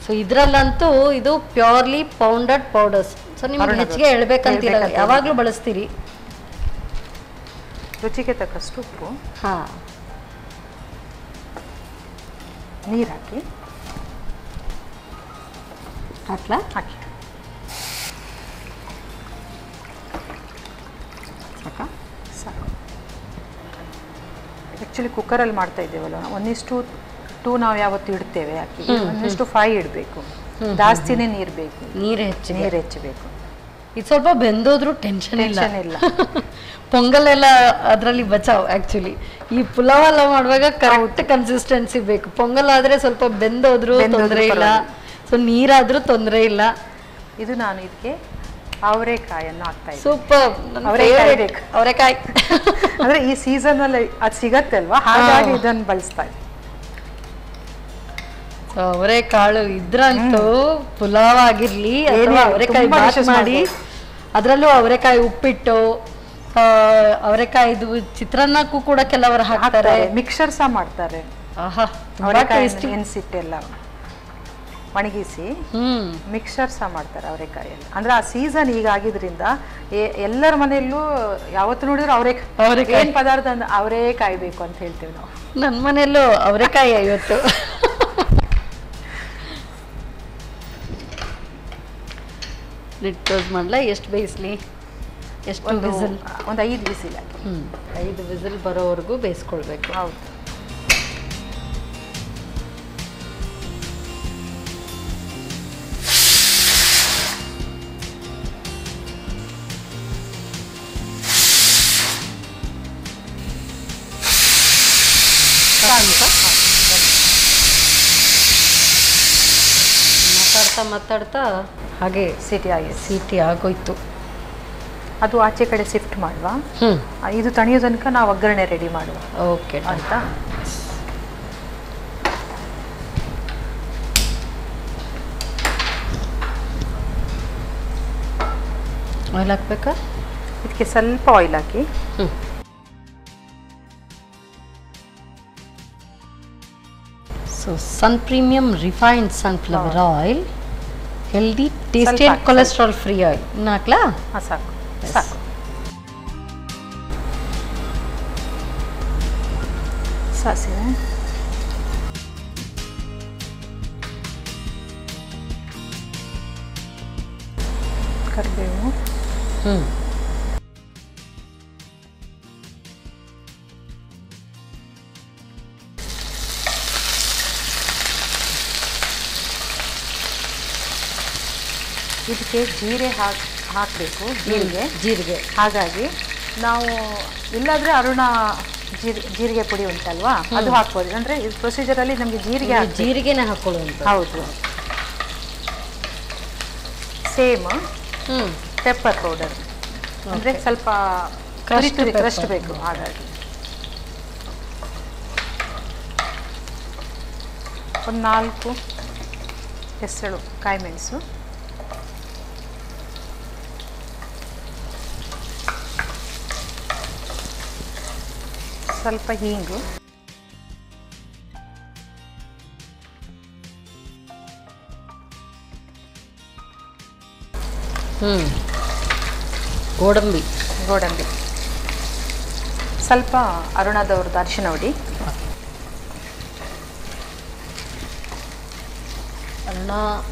ಸೊ ಇದರಲ್ಲಂತೂ ಇದು ಪ್ಯೂರ್ಲಿ ಪೌಂಡೆಡ್ ಪೌಡರ್ಸ್. ಸೊ ನಿಮ್ಗೆ ಹೆಚ್ಚಿಗೆ ಹೇಳ್ಬೇಕಂತಿಲ್ಲ, ಯಾವಾಗಲೂ ಬಳಸ್ತೀರಿ. ರುಚಿಗೆ ತಕ್ಕಷ್ಟು ಉಪ್ಪು, ನೀರು ಹಾಕಿ ಹಾಕ್ಲಾ? ಹಾಕಿ ಸಾಕು. ಆ್ಯಕ್ಚುಲಿ ಕುಕ್ಕರಲ್ಲಿ ಮಾಡ್ತಾ ಇದ್ದೇವಲ್ಲ, 1:2 ನಾವು ಯಾವತ್ತು ಇಡ್ತೇವೆ ಹಾಕಿ, 1:5 ಇಡಬೇಕು. ಜಾಸ್ತಿನೇ ನೀರು ಬೇಕು, ನೀರು ಹೆಚ್ಚಬೇಕು. ಇದು ಸ್ವಲ್ಪ ಬೆಂದೋದ್ರೂ ಟೆನ್ಷನ್ ಇಲ್ಲ. ಪೊಂಗಲ್ ಎಲ್ಲ ಅದರಲ್ಲಿ ಬಚಾವ್. ಆ್ಯಕ್ಚುಲಿ ಈ ಪುಲಾವ್ ಎಲ್ಲ ಮಾಡುವಾಗ ಕರೆಕ್ಟ್ ಕನ್ಸಿಸ್ಟೆನ್ಸಿ ಬೇಕು. ಪೊಂಗಲ್ ಆದರೆ ಸ್ವಲ್ಪ ಬೆಂದೋದ್ರೂ ತೊಂದರೆ ಇಲ್ಲ, ಸೊ ನೀರಾದರೂ ತೊಂದರೆ ಇಲ್ಲ. ಇದು ನಾನು ಇದಕ್ಕೆ ಅವರೆಕಾಯನ್ನು ಹಾಕ್ತಾ ಇದ್ದೀನಿ. ಸೂಪರ್, ಅವರೆಕಾಯಿ ಅಂದರೆ ಈ ಸೀಸನಲ್ಲಿ ಅದು ಸಿಗತ್ತೆ ಅಲ್ವಾ, ಹಾಗಾಗಿ ಇದನ್ನು ಬಳಸ್ತಾ ಇದ್ದೀನಿ. ಅವರೆಕಾಳು ಇದ್ರಂತೂ ಪುಲಾವ್ ಆಗಿರ್ಲಿ ಅಥವಾ ಅವರೆಕಾಯಿ ಬಾತ್ ಮಾಡಿ, ಅದರಲ್ಲೂ ಅವರೆಕಾಯಿ ಉಪ್ಪಿಟ್ಟು ಅವರೆಕಾಯಿದು ಚಿತ್ರಾನ್ನಕ್ಕೂ ಕೂಡ ಕೆಲವರು ಹಾಕ್ತಾರೆ, ಮಿಕ್ಸರ್ ಸಹ ಮಾಡ್ತಾರೆ. ನೆನೆಸಿಟ್ಟೆಲ್ಲ ಒಣಗಿಸಿ ಮಿಕ್ಸರ್ ಸಹ ಮಾಡ್ತಾರೆ ಅವರೆಕಾಯಲ್ಲಿ. ಅಂದ್ರೆ ಆ ಸೀಸನ್ ಈಗ ಆಗಿದ್ರಿಂದ ಎಲ್ಲರ ಮನೆಯಲ್ಲೂ ಯಾವತ್ತು ನೋಡಿದ್ರು ಅವರೆಕಾಯಿ ಏನ್ ಪದಾರ್ಥ ಅಂದ್ರೆ ಅವರೆಕಾಯಿ ಬೇಕು ಅಂತ ಹೇಳ್ತೀವಿ ನಾವು. ನನ್ನ ಮನೆಯಲ್ಲೂ ಅವರೆಕಾಯಿ ಇವತ್ತು. ಲಿಟ್ಟೋಸ್ ಮಾಡಲ, ಎಷ್ಟು ಬೇಯಿಸ್ಲಿ, ಎಷ್ಟು ವಿಸಿಲ್? ಒಂದು 5 ವಿಸಿಲ್. 5 ವಿಸಿಲ್ ಬರೋವರೆಗೂ ಬೇಯಿಸ್ಕೊಳ್ಬೇಕು. ಹೌದು. ಮಾತಾಡ್ತಾ ಹಾಗೆ ಸೀಟಿ ಆಗೋಯ್ತು. ಅದು ಆಚೆ ಕಡೆ ಶಿಫ್ಟ್ ಮಾಡುವ. ಇದು ತಣಿಯೋ ತನಕ ನಾವು ಒಗ್ಗರಣೆ ರೆಡಿ ಮಾಡುವ. ಓಕೆ ಆಯ್ತಾ? ಆಯಿಲ್ ಹಾಕ್ಬೇಕಾ? ಇದಕ್ಕೆ ಸ್ವಲ್ಪ ಆಯಿಲ್ ಹಾಕಿ. So sun premium refined sunflower oil, healthy, tasty and cholesterol free oil. ಇನ್ನು ಹಾಕ್ಲಾ? ಹಾಂ, ಸಾಕು ಸಾಕು. ಸಾಸಿವೆ, ಕರಿಬೇವು, ಇದಕ್ಕೆ ಜೀರೆ ಹಾಕಬೇಕು. ಜೀರಿಗೆ ಹಾಗಾಗಿ ನಾವು ಇಲ್ಲಾದ್ರೆ ಅರುಣ ಜೀರಿಗೆ ಪುಡಿ ಉಂಟಲ್ವಾ, ಅದು ಹಾಕ್ಬೋದು. ಅಂದ್ರೆ ಈ ಪ್ರೊಸೀಜರಲ್ಲಿ ನಮಗೆ ಜೀರಿಗೆನೇ ಹಾಕೊಳ್ಳುವಂತ. ಹೌದು. ಸೇಮ್ ಪೆಪ್ಪರ್ ಪೌಡರ್, ಅಂದ್ರೆ ಸ್ವಲ್ಪ ಕ್ರಸ್ಟ್ ಬೇಕು. ಹಾಗಾಗಿ ಒಂದು 4 ಹೆಸರು ಕಾಯಿ ಮೆಣಸು, ಸ್ವಲ್ಪ ಹೀಂಗು, ಗೋಡಂಬಿ, ಸ್ವಲ್ಪ ಅರುಣದವ್ರದ್ದು ಅರಿಶಿನ ಹುಡಿ,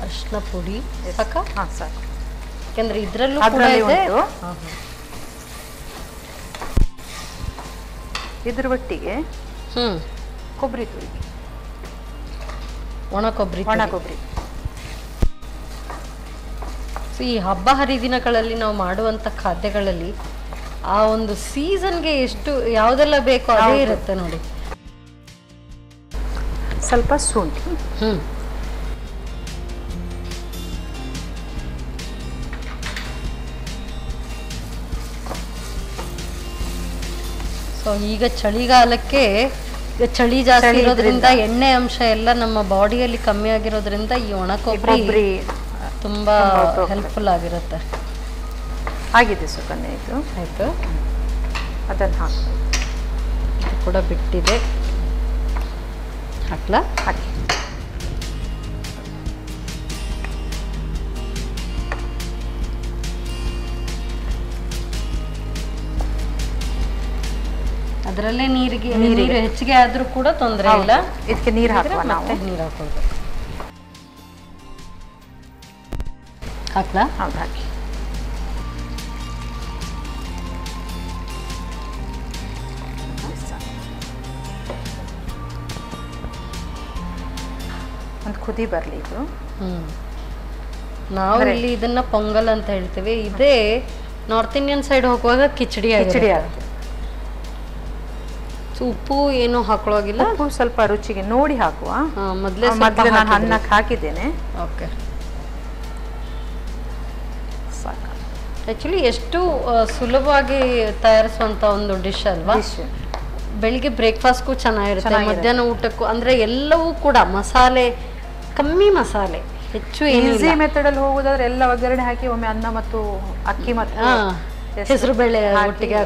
ಅರಿಶಿನ ಪುಡಿ ಸಾಕಾ? ಹಾಂ, ಸಾಕು. ಯಾಕಂದ್ರೆ ಇದರಲ್ಲೂ ಉಂಟು. ಇದ್ರ ಒಟ್ಟಿಗೆ ಕೊಬ್ಬರಿ ತುರಿ, ಒಣ ಕೊಬ್ಬರಿ. ಸೊ ಈ ಹಬ್ಬ ಹರಿದಿನಗಳಲ್ಲಿ ನಾವು ಮಾಡುವಂಥ ಖಾದ್ಯಗಳಲ್ಲಿ ಆ ಒಂದು ಸೀಸನ್ಗೆ ಎಷ್ಟು ಯಾವುದೆಲ್ಲ ಬೇಕೋ ಅದೇ ಇರುತ್ತೆ ನೋಡಿ. ಸ್ವಲ್ಪ ಶುಂಠಿ, ಸೊ ಈಗ ಚಳಿಗಾಲಕ್ಕೆ ಚಳಿ ಜಾಸ್ತಿ ಇರೋದ್ರಿಂದ ಎಣ್ಣೆ ಅಂಶ ಎಲ್ಲ ನಮ್ಮ ಬಾಡಿಯಲ್ಲಿ ಕಮ್ಮಿ ಆಗಿರೋದ್ರಿಂದ ಈ ಒಣ ಕೊಬ್ಬರಿ ತುಂಬಾ ಹೆಲ್ಪ್ಫುಲ್ ಆಗಿರುತ್ತೆ. ಆಗಿದೆ ಸುಕನ್ಯಾ, ಇದು ಆಯ್ತು. ಅದನ್ನು ಹಾಕಿ, ಇದು ಕೂಡ ಬಿಟ್ಟಿದೆ, ಹಾಕ್ಲಾ? ಹಾಕಿ. ಅದರಲ್ಲೇ ನೀರು ಹೆಚ್ಚಿಗೆ ಆದ್ರೂ ಕೂಡ ತೊಂದರೆ ಇಲ್ಲ. ಇದಕ್ಕೆ ನೀರು ಹಾಕುವ, ಮತ್ತೆ ನೀರು ಹಾಕೊಳ್ಬೇಕು. ಹಾಕ್ಲಾ? ಹೌದು, ಹಾಕಿ. ಒಂದು ಕುದಿ ಬರಲಿ ಇದು. ನಾವು ಇಲ್ಲಿ ಇದನ್ನ ಪೊಂಗಲ್ ಅಂತ ಹೇಳ್ತೀವಿ. ಇದೇ ನಾರ್ತ್ ಇಂಡಿಯನ್ ಸೈಡ್ ಹೋಗುವಾಗ ಕಿಚಡಿ ಆಗುತ್ತೆ. ಉಪ್ಪು ಏನು ಹಾಕೊಳ್ಳೋಗಿಲ್ಲ, ಉಪ್ಪು ಸ್ವಲ್ಪ ರುಚಿಗೆ ನೋಡಿ ಹಾಕುವ. ಮೊದಲೇ ನಾನು ಅನ್ನಕ್ಕೆ ಹಾಕಿದ್ದೇನೆ. ಓಕೆ, ಆ್ಯಕ್ಚುಲಿ ಎಷ್ಟು ಸುಲಭವಾಗಿ ತಯಾರಿಸುವಂಥ ಒಂದು ಡಿಶ್ ಅಲ್ವಾ. ಬೆಳಿಗ್ಗೆ ಬ್ರೇಕ್ಫಾಸ್ಟ್ಗೂ ಚೆನ್ನಾಗಿರುತ್ತೆ, ಮಧ್ಯಾಹ್ನ ಊಟಕ್ಕೂ. ಅಂದರೆ ಎಲ್ಲವೂ ಕೂಡ ಮಸಾಲೆ ಕಮ್ಮಿ, ಮಸಾಲೆ ಹೆಚ್ಚು. ಈಸಿ ಮೆಥಡಲ್ಲಿ ಹೋಗೋದಾದ್ರೆ ಎಲ್ಲ ಒಗ್ಗರಣೆ ಹಾಕಿ ಒಮ್ಮೆ ಅನ್ನ ಮತ್ತು ಅಕ್ಕಿ ಮತ್ತು ಹೆಸರು ಬೇಳೆ ಒಟ್ಟಿಗೆ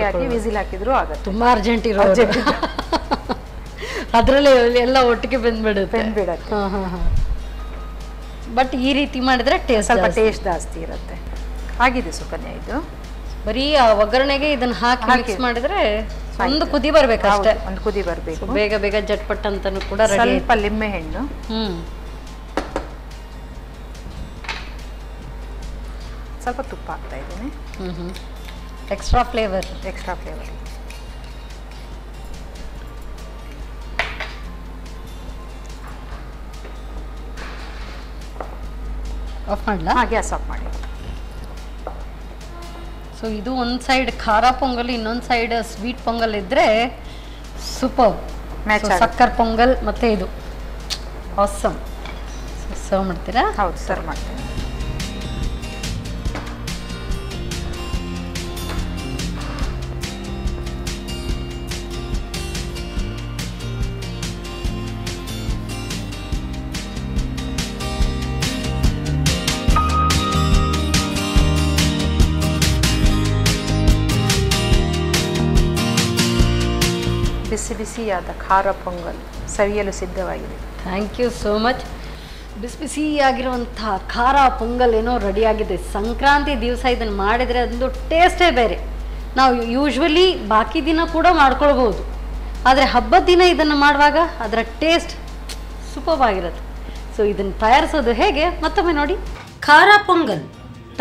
ಹಾಕಿ ವಿಸಿಲ್ ಹಾಕಿದ್ರು ಆಗುತ್ತೆ. ತುಂಬಾ ಅರ್ಜೆಂಟ್ ಇರೋ ಅದ್ರಲ್ಲಿ ಎಲ್ಲ ಒಟ್ಟಿಗೆ ಬೆಂದ್ಬಿಡುತ್ತೆ. ಬಟ್ ಈ ರೀತಿ ಮಾಡಿದ್ರೆ ಸ್ವಲ್ಪ ಟೇಸ್ಟ್ ಜಾಸ್ತಿ ಇರುತ್ತೆ. ಆಗಿದೆ ಸುಕನ್ಯಾ, ಇದು ಬರೀ ಆ ಒಗ್ಗರಣೆಗೆ ಇದನ್ನ ಹಾಕಿ ಮಿಕ್ಸ್ ಮಾಡಿದ್ರೆ ಒಂದು ಕುದಿ ಬರ್ಬೇಕು ಅಷ್ಟೇ. ಒಂದು ಕುದಿ ಬರ್ಬೇಕು, ಬೇಗ ಬೇಗ ಜಟ್ಪಟ್ ಅಂತಾನು ಕೂಡ ಸ್ವಲ್ಪ ಲಿಂಬೆ ಹಣ್ಣು, ಸ್ವಲ್ಪ ತುಪ್ಪ ಹಾಕ್ತಾ ಇದ್ದೀನಿ. Extra flavour. ಆಫ್ ಮಾಡ್ಲಾ? ಗ್ಯಾಸ್ ಆಫ್ ಮಾಡಿ. ಸೊ ಇದು ಒಂದು ಸೈಡ್ ಖಾರ ಪೊಂಗಲ್, ಇನ್ನೊಂದು ಸೈಡ್ ಸ್ವೀಟ್ ಪೊಂಗಲ್ ಇದ್ರೆ ಸೂಪರ್. ಸಕ್ಕರ್ ಪೊಂಗಲ್ ಮತ್ತೆ ಇದು ಆಸಮ್. ಸರ್ವ್ ಮಾಡ್ತೀರಾ? ಹೌದು, ಸರ್ವ್ ಮಾಡ್ತೀನಿ. ಬಿಸಿ ಬಿಸಿಯಾದ ಖಾರ ಪೊಂಗಲ್ ಸವಿಯಲು ಸಿದ್ಧವಾಗಿದೆ. Thank you so much. ಬಿಸಿ ಬಿಸಿಯಾಗಿರುವಂಥ ಖಾರ ಪೊಂಗಲ್ ಏನೋ ರೆಡಿಯಾಗಿದೆ. ಸಂಕ್ರಾಂತಿ ದಿವಸ ಇದನ್ನು ಮಾಡಿದರೆ ಅದೊಂದು ಟೇಸ್ಟೇ ಬೇರೆ. ನಾವು ಯೂಶ್ವಲಿ ಬಾಕಿ ದಿನ ಕೂಡ ಮಾಡ್ಕೊಳ್ಬೋದು, ಆದರೆ ಹಬ್ಬದ ದಿನ ಇದನ್ನು ಮಾಡುವಾಗ ಅದರ ಟೇಸ್ಟ್ ಸೂಪರ್ ಆಗಿರುತ್ತೆ. ಸೊ ಇದನ್ನು ತಯಾರಿಸೋದು ಹೇಗೆ ಮತ್ತೊಮ್ಮೆ ನೋಡಿ. ಖಾರ ಪೊಂಗಲ್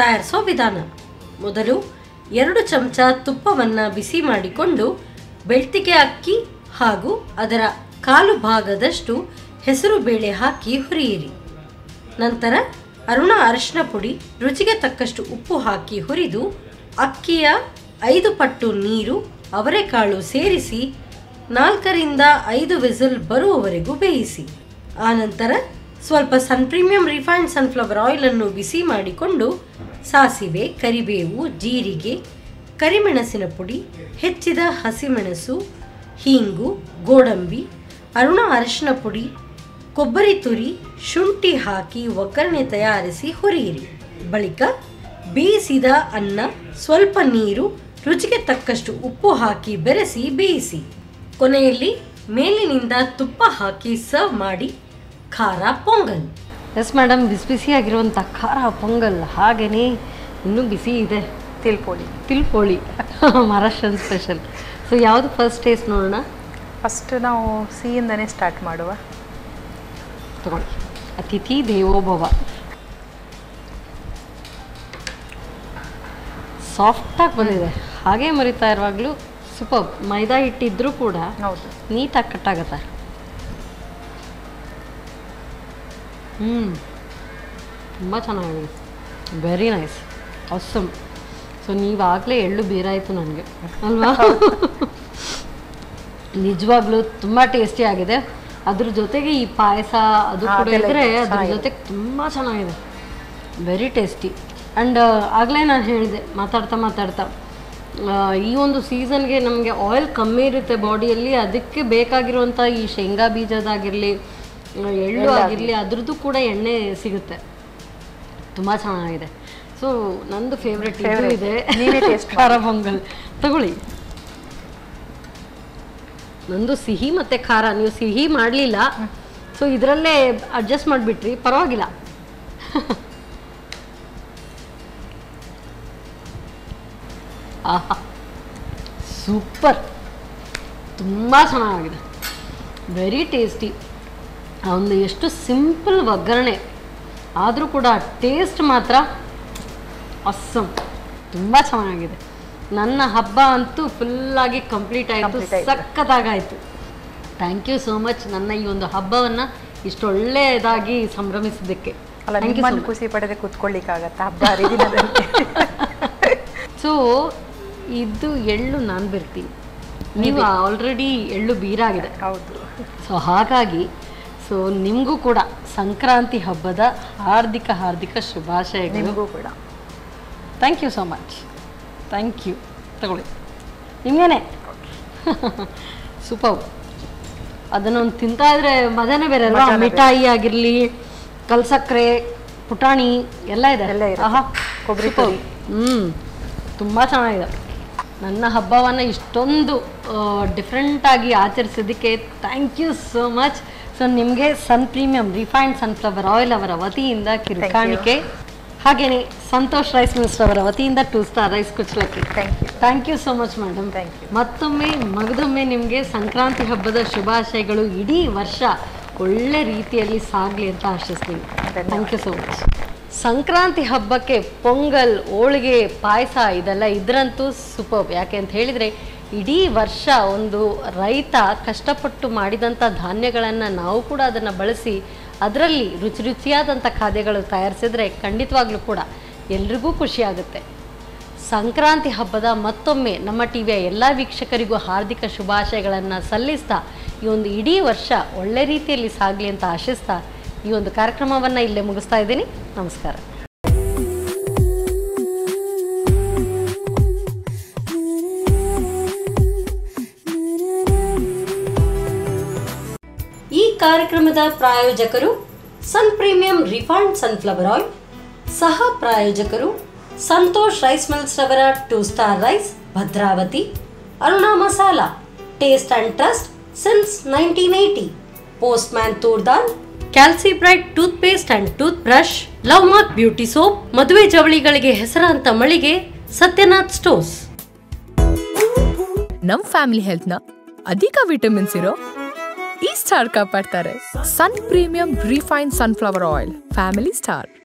ತಯಾರಿಸೋ ವಿಧಾನ: ಮೊದಲು 2 ಚಮಚ ತುಪ್ಪವನ್ನು ಬಿಸಿ ಮಾಡಿಕೊಂಡು ಬೆಳ್ತಿಗೆ ಅಕ್ಕಿ ಹಾಗೂ ಅದರ 1/4 ಭಾಗದಷ್ಟು ಹೆಸರು ಬೇಳೆ ಹಾಕಿ ಹುರಿಯಿರಿ. ನಂತರ ಅರಿಶಿನ ಪುಡಿ, ರುಚಿಗೆ ತಕ್ಕಷ್ಟು ಉಪ್ಪು ಹಾಕಿ ಹುರಿದು ಅಕ್ಕಿಯ 5 ಪಟ್ಟು ನೀರು, ಅವರೆಕಾಳು ಸೇರಿಸಿ 4 ರಿಂದ 5 ವಿಸಿಲ್ ಬರುವವರೆಗೂ ಬೇಯಿಸಿ. ಆನಂತರ ಸ್ವಲ್ಪ ಪ್ರೀಮಿಯಂ ರಿಫೈನ್ಡ್ ಸನ್ಫ್ಲವರ್ ಆಯಿಲನ್ನು ಬಿಸಿ ಮಾಡಿಕೊಂಡು ಸಾಸಿವೆ, ಕರಿಬೇವು, ಜೀರಿಗೆ, ಕರಿಮೆಣಸಿನ ಪುಡಿ, ಹೆಚ್ಚಿದ ಹಸಿಮೆಣಸು, ಹೀಂಗು, ಗೋಡಂಬಿ, ಅರಿಶಿನ ಪುಡಿ, ಕೊಬ್ಬರಿ ತುರಿ, ಶುಂಠಿ ಹಾಕಿ ಒಗ್ಗರಣೆ ತಯಾರಿಸಿ ಹುರಿಯಿರಿ. ಬಳಿಕ ಬೇಯಿಸಿದ ಅನ್ನ, ಸ್ವಲ್ಪ ನೀರು, ರುಚಿಗೆ ತಕ್ಕಷ್ಟು ಉಪ್ಪು ಹಾಕಿ ಬೆರೆಸಿ ಬೇಯಿಸಿ. ಕೊನೆಯಲ್ಲಿ ಮೇಲಿನಿಂದ ತುಪ್ಪ ಹಾಕಿ ಸರ್ವ್ ಮಾಡಿ ಖಾರ ಪೊಂಗಲ್. ಎಸ್ ಮೇಡಮ್, ಬಿಸಿ ಬಿಸಿಯಾಗಿರುವಂಥ ಖಾರ ಪೊಂಗಲ್. ಹಾಗೆಯೇ ಇನ್ನೂ ಬಿಸಿ ಇದೆ ತಿಲ್ಪೋಳಿ ಮಹಾರಾಷ್ಟ್ರನ್ ಸ್ಪೆಷಲ್. ಸೊ ಯಾವುದು ಫಸ್ಟ್ ಟೇಸ್ಟ್ ನೋಡೋಣ? ಫಸ್ಟ್ ನಾವು ಸಿಹಿಯಿಂದನೇ ಸ್ಟಾರ್ಟ್ ಮಾಡುವ. ತಗೊಳ್ಳಿ. ಅತಿಥಿ ದೇವೋಭವ. ಸಾಫ್ಟಾಗಿ ಬಂದಿದೆ, ಹಾಗೆ ಮರಿತಾ ಇರುವಾಗಲೂ ಸೂಪರ್. ಮೈದಾ ಹಿಟ್ಟಿದ್ರೂ ಕೂಡ ಹೌದು, ನೀಟಾಗಿ ಕಟ್ಟಾಗತ್ತೆ. ತುಂಬ ಚೆನ್ನಾಗಿದೆ, ವೆರಿ ನೈಸ್, ಆಸಮ್. ಸೊ ನೀವಾಗಲೇ ಎಳ್ಳು ಬೇರಾಯಿತು ನನಗೆ ಅಲ್ವಾ? ನಿಜವಾಗ್ಲೂ ತುಂಬ ಟೇಸ್ಟಿ ಆಗಿದೆ. ಅದ್ರ ಜೊತೆಗೆ ಈ ಪಾಯಸ ಅದು ಕೂಡ ಇದ್ದರೆ ಅದ್ರ ಜೊತೆಗೆ ತುಂಬ ಚೆನ್ನಾಗಿದೆ, ವೆರಿ ಟೇಸ್ಟಿ. ಆ್ಯಂಡ್ ಆಗಲೇ ನಾನು ಹೇಳಿದೆ ಮಾತಾಡ್ತಾ ಈ ಒಂದು ಸೀಸನ್ಗೆ ನಮಗೆ ಆಯಿಲ್ ಕಮ್ಮಿ ಇರುತ್ತೆ ಬಾಡಿಯಲ್ಲಿ, ಅದಕ್ಕೆ ಬೇಕಾಗಿರುವಂಥ ಈ ಶೇಂಗಾ ಬೀಜದಾಗಿರಲಿ, ಎಳ್ಳು ಆಗಿರಲಿ, ಅದ್ರದ್ದು ಕೂಡ ಎಣ್ಣೆ ಸಿಗುತ್ತೆ. ತುಂಬ ಚೆನ್ನಾಗಿದೆ. ಸೊ ನಂದು ಫೇವ್ರೆಟ್ ಇದೆ ಖಾರ ಪೊಂಗಲ್. ತಗೊಳ್ಳಿ. ನಂದು ಸಿಹಿ ಮತ್ತು ಖಾರ. ನೀವು ಸಿಹಿ ಮಾಡಲಿಲ್ಲ, ಸೊ ಇದರಲ್ಲೇ ಅಡ್ಜಸ್ಟ್ ಮಾಡಿಬಿಟ್ರಿ, ಪರವಾಗಿಲ್ಲ. ಆಹಾ, ಸೂಪರ್, ತುಂಬ ಚೆನ್ನಾಗಿದೆ, ವೆರಿ ಟೇಸ್ಟಿ. ಒಂದು ಎಷ್ಟು ಸಿಂಪಲ್ ಒಗ್ಗರಣೆ ಆದರೂ ಕೂಡ ಟೇಸ್ಟ್ ಮಾತ್ರ ಆಸಮ್, ತುಂಬ ಚೆನ್ನಾಗಿದೆ. ನನ್ನ ಹಬ್ಬ ಅಂತೂ ಫುಲ್ಲಾಗಿ ಕಂಪ್ಲೀಟ್ ಆಯಿತು, ಸಖತ್ತಾಗಾಯಿತು. ಥ್ಯಾಂಕ್ ಯು ಸೋ ಮಚ್ ನನ್ನ ಈ ಒಂದು ಹಬ್ಬವನ್ನು ಇಷ್ಟೊಳ್ಳೆಯದಾಗಿ ಸಂಭ್ರಮಿಸಿದ್ದಕ್ಕೆ. ಖುಷಿ ಪಡೆದೇ ಕೂತ್ಕೊಳ್ಳಿಕ್ಕಾಗತ್ತೆ ಹಬ್ಬ ಹರಿದಿನದಲ್ಲಿ. ಸೊ ಇದು ಎಳ್ಳು ನಾನು ಬರ್ತೀನಿ, ನೀವು ಆಲ್ರೆಡಿ ಎಳ್ಳು ಬೀರಾಗಿದೆ. ಹೌದು. ಸೊ ಹಾಗಾಗಿ ಸೊ ನಿಮಗೂ ಕೂಡ ಸಂಕ್ರಾಂತಿ ಹಬ್ಬದ ಹಾರ್ದಿಕ ಶುಭಾಶಯಗಳು. ನಿಮಗೂ ಕೂಡ thank you so much. Thank you. ತಗೊಳ್ಳಿ, ನಿಮಗೇನೆ. ಸೂಪರ್. ಅದನ್ನೊಂದು ತಿಂತಾ ಇದ್ರೆ ಮಜಾನೇ ಬೇರೆ ಅಲ್ವಾ? ಮಿಠಾಯಿ ಆಗಿರಲಿ, ಕಲ್ಸಕ್ಕರೆ, ಪುಟಾಣಿ ಎಲ್ಲ ಇದೆ. ಆಹಾ, ಕೊಬ್ಬರಿ ತುರಿ. ತುಂಬ ಚೆನ್ನಾಗಿದೆ. ನನ್ನ ಹಬ್ಬವನ್ನು ಇಷ್ಟೊಂದು ಡಿಫ್ರೆಂಟಾಗಿ ಆಚರಿಸೋದಕ್ಕೆ thank you so much. So ನಿಮಗೆ sun premium refined sunflower oil ಅವರ ವತಿಯಿಂದ ಕಿರುಕಾಣಿಕೆ, ಹಾಗೆಯೇ ಸಂತೋಷ್ ರೈಸ್ ಮಿಲ್ಸ್ ಅವರ ವತಿಯಿಂದ 2 ಸ್ಟಾರ್ ರೈಸ್ ಕುಚ್ಚಲಕ್ಕಿ. Thank you so much madam. ಮತ್ತೊಮ್ಮೆ ಮಗದೊಮ್ಮೆ ನಿಮಗೆ ಸಂಕ್ರಾಂತಿ ಹಬ್ಬದ ಶುಭಾಶಯಗಳು. ಇಡೀ ವರ್ಷ ಒಳ್ಳೆ ರೀತಿಯಲ್ಲಿ ಸಾಗಲಿ ಅಂತ ಆಶಿಸ್ತೀನಿ. Thank you so much. Sankranti ಹಬ್ಬಕ್ಕೆ ಪೊಂಗಲ್, ಹೋಳಿಗೆ, ಪಾಯಸ ಇದೆಲ್ಲ ಇದ್ರಂತೂ ಸೂಪರ್. ಯಾಕೆ ಅಂತ ಹೇಳಿದರೆ ಇಡೀ ವರ್ಷ ಒಂದು ರೈತ ಕಷ್ಟಪಟ್ಟು ಮಾಡಿದಂಥ ಧಾನ್ಯಗಳನ್ನು ನಾವು ಕೂಡ ಅದನ್ನು ಬಳಸಿ ಅದರಲ್ಲಿ ರುಚಿ ರುಚಿಯಾದಂಥ ಖಾದ್ಯಗಳು ತಯಾರಿಸಿದ್ರೆ ಖಂಡಿತವಾಗ್ಲೂ ಕೂಡ ಎಲ್ರಿಗೂ ಖುಷಿಯಾಗುತ್ತೆ. ಸಂಕ್ರಾಂತಿ ಹಬ್ಬದ ಮತ್ತೊಮ್ಮೆ ನಮ್ಮ ಟಿವಿಯ ಎಲ್ಲ ವೀಕ್ಷಕರಿಗೂ ಹಾರ್ದಿಕ ಶುಭಾಶಯಗಳನ್ನು ಸಲ್ಲಿಸ್ತಾ ಈ ಒಂದು ಇಡೀ ವರ್ಷ ಒಳ್ಳೆ ರೀತಿಯಲ್ಲಿ ಸಾಗಲಿ ಅಂತ ಆಶಿಸ್ತಾ ಈ ಒಂದು ಕಾರ್ಯಕ್ರಮವನ್ನು ಇಲ್ಲೇ ಮುಗಿಸ್ತಾ ಇದ್ದೀನಿ. ನಮಸ್ಕಾರ. ಈ ಕಾರ್ಯಕ್ರಮದ ಪ್ರಾಯೋಜಕರು sun premium refined sunflower oil, ಸಹ ಪ್ರಾಯೋಜಕರು ಸಂತೋಷ್ ರೈಸ್ ಮಿಲ್ಸ್ ರವರ 2 star rice Bhadravathi, Aruna masala taste and trust since 1980, postman ತೂರ್ದಾಲ್, calci bright toothpaste and toothbrush, love mark beauty soap, ಮದುವೆ ಜವಳಿಗಳಿಗೆ ಹೆಸರಾಂತ ಮಳಿಗೆ ಸತ್ಯನಾಥ್ ಸ್ಟೋರ್ಸ್. ನಮ್ ಫ್ಯಾಮಿಲಿ ಹೆಲ್ತ್ ನ ಅಧಿಕ ವಿಟಮಿನ್ಸ್ ಇರೋ ಈ ಸ್ಟಾರ್ ಕಾಪಾಡ್ತಾರೆ. Sun premium refined sunflower oil, family star.